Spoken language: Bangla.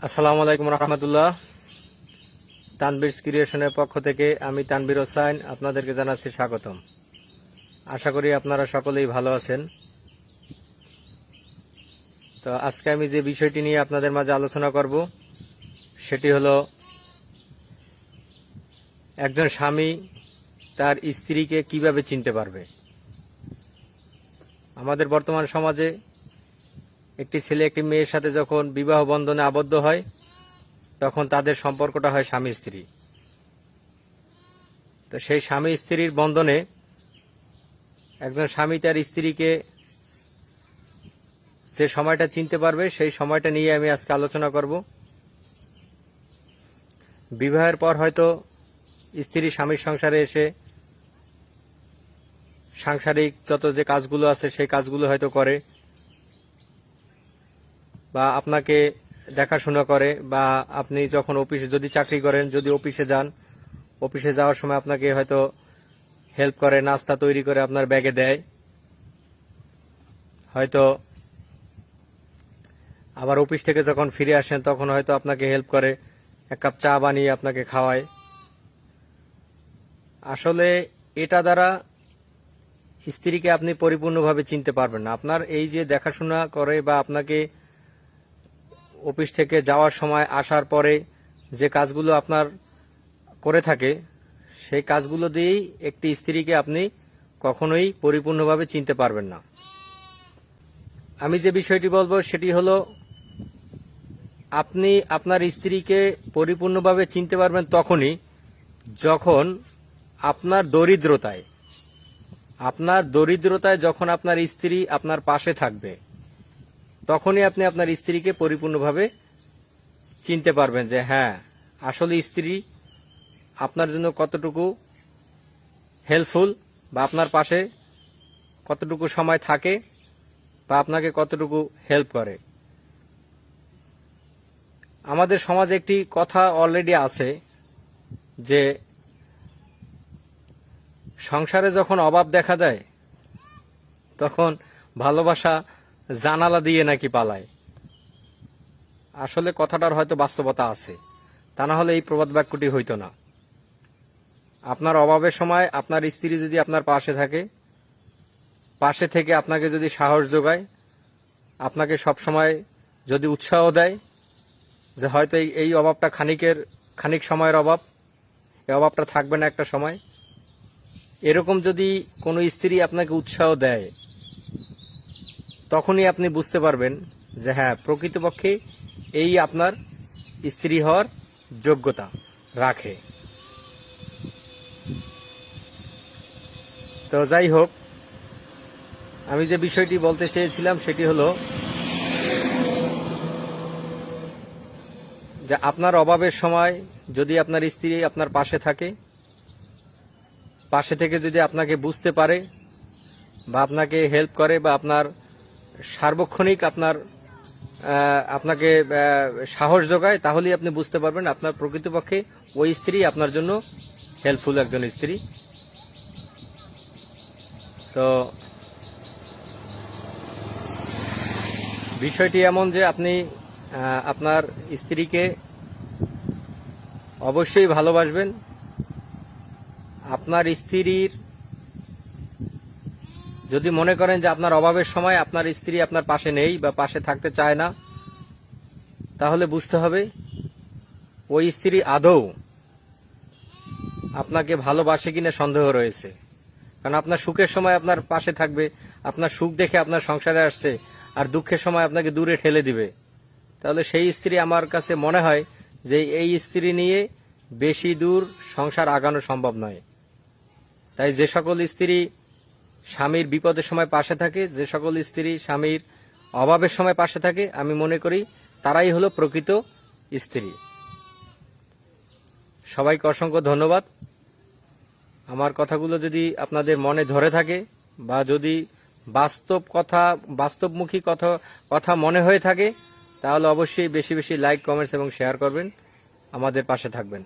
আসসালামু আলাইকুম রহমতুল্লাহ। তানভীর ক্রিয়েশনের পক্ষ থেকে আমি তানভীর হোসাইন আপনাদেরকে জানাচ্ছি স্বাগতম। আশা করি আপনারা সকলেই ভালো আছেন। তো আজকে আমি যে বিষয়টি নিয়ে আপনাদের মাঝে আলোচনা করব সেটি হলো একজন স্বামী তার স্ত্রীকে কিভাবে চিনতে পারবে। আমাদের বর্তমান সমাজে একটি ছেলে একটি মেয়ের সাথে যখন বিবাহ বন্ধনে আবদ্ধ হয় তখন তাদের সম্পর্কটা হয় স্বামী স্ত্রী। তো সেই স্বামী স্ত্রীর বন্ধনে একজন স্বামী তার স্ত্রীকে যে সময়টা চিনতে পারবে সেই সময়টা নিয়ে আমি আজকে আলোচনা করব। বিবাহের পর হয়তো স্ত্রী স্বামীর সংসারে এসে সাংসারিক যত যে কাজগুলো আছে সেই কাজগুলো হয়তো করে বা আপনাকে দেখাশোনা করে, বা আপনি যখন অফিসে যদি চাকরি করেন, যদি অফিসে যান, অফিসে যাওয়ার সময় আপনাকে হয়তো হেল্প করে, নাস্তা তৈরি করে আপনার ব্যাগে দেয়, হয়তো আবার অফিস থেকে যখন ফিরে আসেন তখন হয়তো আপনাকে হেল্প করে, এক কাপ চা বানিয়ে আপনাকে খাওয়ায়। আসলে এটা দ্বারা স্ত্রীকে আপনি পরিপূর্ণভাবে চিনতে পারবেন না। আপনার এই যে দেখাশোনা করে বা আপনাকে অফিস থেকে যাওয়ার সময় আসার পরে যে কাজগুলো আপনার করে থাকে সেই কাজগুলো দিয়েই একটি স্ত্রীকে আপনি কখনোই পরিপূর্ণভাবে চিনতে পারবেন না। আমি যে বিষয়টি বলবো সেটি হলো, আপনি আপনার স্ত্রীকে পরিপূর্ণভাবে চিনতে পারবেন তখনই যখন আপনার দরিদ্রতায় যখন আপনার স্ত্রী আপনার পাশে থাকবে, তখনই আপনি আপনার স্ত্রীকে পরিপূর্ণভাবে চিনতে পারবেন যে হ্যাঁ, আসলে স্ত্রী আপনার জন্য কতটুকু হেল্পফুল, বা আপনার পাশে কতটুকু সময় থাকে, বা আপনাকে কতটুকু হেল্প করে। আমাদের সমাজে একটি কথা অলরেডি আছে যে সংসারে যখন অভাব দেখা দেয় তখন ভালোবাসা জানালা দিয়ে নাকি পালায়। আসলে কথাটার হয়তো বাস্তবতা আছে, তা না হলে এই প্রবাদ বাক্যটি হইতো না। আপনার অভাবের সময় আপনার স্ত্রী যদি আপনার পাশে থাকে, পাশে থেকে আপনাকে যদি সাহস যোগায়, আপনাকে সব সময় যদি উৎসাহ দেয় যে হয়তো এই অভাবটা খানিক সময়ের অভাব, এই অভাবটা থাকবে না একটা সময়, এরকম যদি কোনো স্ত্রী আপনাকে উৎসাহ দেয়, তখনই আপনি বুঝতে পারবেন যে হ্যাঁ, প্রকৃতপক্ষে এই আপনার স্ত্রী হওয়ার যোগ্যতা রাখে। তো যাই হোক, আমি যে বিষয়টি বলতে চেয়েছিলাম সেটি হলো যে আপনার অভাবের সময় যদি আপনার স্ত্রী আপনার পাশে থাকে, পাশে থেকে যদি আপনাকে বুঝতে পারে বা আপনাকে হেল্প করে বা আপনার সার্বক্ষণিক আপনাকে সাহস যোগায়, তাহলেই আপনি বুঝতে পারবেন আপনার প্রকৃতপক্ষে ওই স্ত্রী আপনার জন্য হেল্পফুল একজন স্ত্রী। তো বিষয়টি এমন যে আপনি আপনার স্ত্রীকে অবশ্যই ভালোবাসবেন। আপনার স্ত্রীর যদি মনে করেন যে আপনার অভাবের সময় আপনার স্ত্রী আপনার পাশে নেই বা পাশে থাকতে চায় না, তাহলে বুঝতে হবে ওই স্ত্রী আদৌ আপনাকে ভালোবাসে কিনা সন্দেহ রয়েছে। কারণ আপনার সুখের সময় আপনার পাশে থাকবে, আপনার সুখ দেখে আপনার সংসারে আসছে, আর দুঃখের সময় আপনাকে দূরে ঠেলে দিবে, তাহলে সেই স্ত্রী আমার কাছে মনে হয় যে এই স্ত্রী নিয়ে বেশি দূর সংসার আগানো সম্ভব নয়। তাই যে সকল স্ত্রী স্বামীর বিপদের সময় পাশে থাকে, যে সকল স্ত্রী স্বামীর অভাবের সময় পাশে থাকে, আমি মনে করি তারাই হলো প্রকৃত স্ত্রী। সবাইকে অসংখ্য ধন্যবাদ। আমার কথাগুলো যদি আপনাদের মনে ধরে থাকে বা যদি বাস্তবমুখী কথা মনে হয়ে থাকে, তাহলে অবশ্যই বেশি বেশি লাইক, কমেন্টস এবং শেয়ার করবেন, আমাদের পাশে থাকবেন।